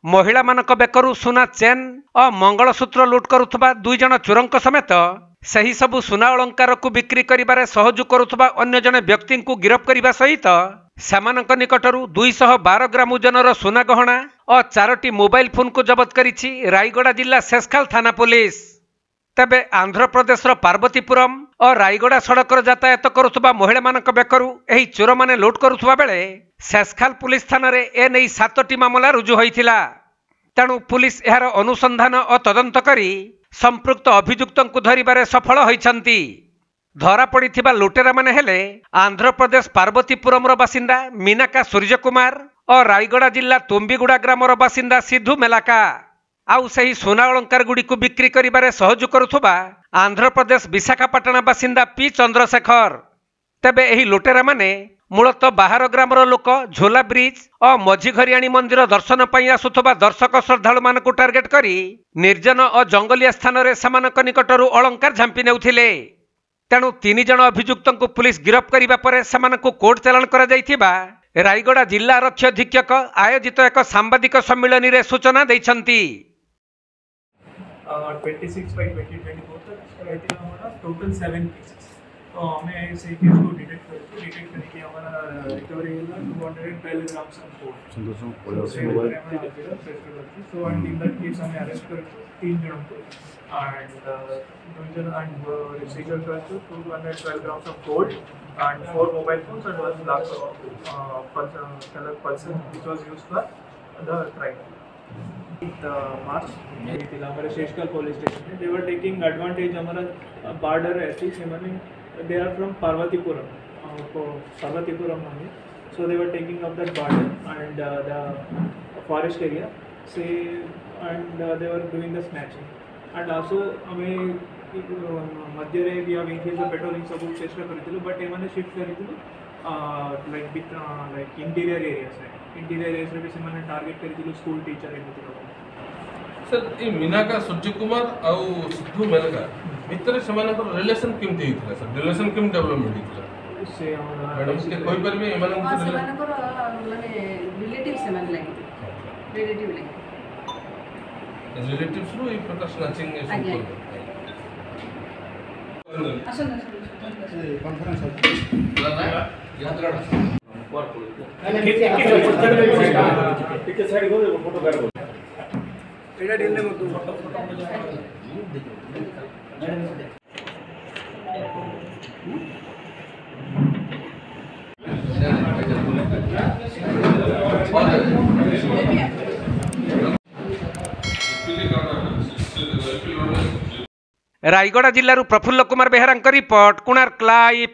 महिला मानक बेकरू सुना चेन और मंगलसूत्र लुट करुवा 2 जन चोरंक समेत सही सबु सुना अलंकार को बिक्री करिबारे सहयोग करुवा अन्य जने व्यक्ति को गिरफ करने सहित सेमानक निकटरू 212 ग्राम ओजनर सुना गहना और 4टी मोबाइल फोन को जबत करिछि रायगड़ा जिला शेषखाल थाना पुलिस। तेबे आंध्र प्रदेश पार्वतीपुरम और रायगड़ा सड़क यातायात करुवा महिला मानक बेकरू एही चोर माने लुट करुवा बेले शेषखाल पुलिस थाना रे ए नै 7टी मामला रुजु होइथिला। तेणु पुलिस एहार अनुसंधान और तदंत करी संपृक्त अभियुक्तों को धरिबारे सफल होइछंती। धरा पड़िथिबा लुटेरा माने हेले आंध्र प्रदेश पार्वतीपुरम बासिंदा मीनाका सूर्य कुमार और रायगड़ा जिला तुम्बीगुड़ा ग्रामर बासिंदा सिद्धू मेलाका। आउ सही सुना अलंकार गुड़ी को बिक्री करिबारे सहयोग करुथुबा आंध्र प्रदेश विशाखापाटना बासिंदा पी चंद्रशेखर। तेबे एही लुटेरा माने मूलतः बाहर ग्रामर लोक झोला ब्रिज और मझीघरियाणी मंदिर दर्शन पाई आसुथबा दर्शक श्रद्धालु मान को टार्गेट करी निर्जन और जंगलिया स्थान रे समानक निकटरू अलंकार झांपी नेउथिले। तेणु 3 जन अभियुक्तों को पुलिस गिरफ करिबा परे समानक कोर्ट चालान करा जायथिबा रायगड़ा जिला आरक्षी अधीक्षक आयोजित एक सांबादिक सम्मेलन रे सूचना दैछंती। 26/2024 तक टोटल 7 केसेस तो हमें इस केस को डिटेक्ट करके हमारा रिकवरी हुआ 212 grams of gold. So and in that case हमें अरेस्ट कर 3 जनों को and seizure कर 212 grams of gold and 4 mobile phones and 1 lakh color pulsar which was used for the crime. March हमारे शेषकाल police station they were taking advantage हमारा border ऐसी they are from Parvatipuram only, so they were taking up that border and the forest area and they were doing the snatching and also हमें मध्य रे we have increased the patrolling सब चेष्टा करिथिलु but एमाने shift करिथिलु like interior areas रे भी सेमाने टार्गेट करिथिलु स्कूल टीचर एमिति सर ए मीनाका सूर्य कुमार आउ सिद्धू मेलका भितर सेमानकर रिलेशन केमति हितला सर रिलेशन केम डेवलपमेंट हितला से हमरा मैडम के कोई परबे एमानन सेमानकर माने रिलेटिव सेमान लागि रिलेटिव्स रो ए प्रकार स्नैचिंग ए सब आसन कॉन्फ्रेंस यात्रा ठीक साइड गो फोटो काढ एडा डिले मत रायगड़ा जिल्लारू प्रफुल्ल कुमार बेहरांक रिपोर्ट कोणार्क लाइव।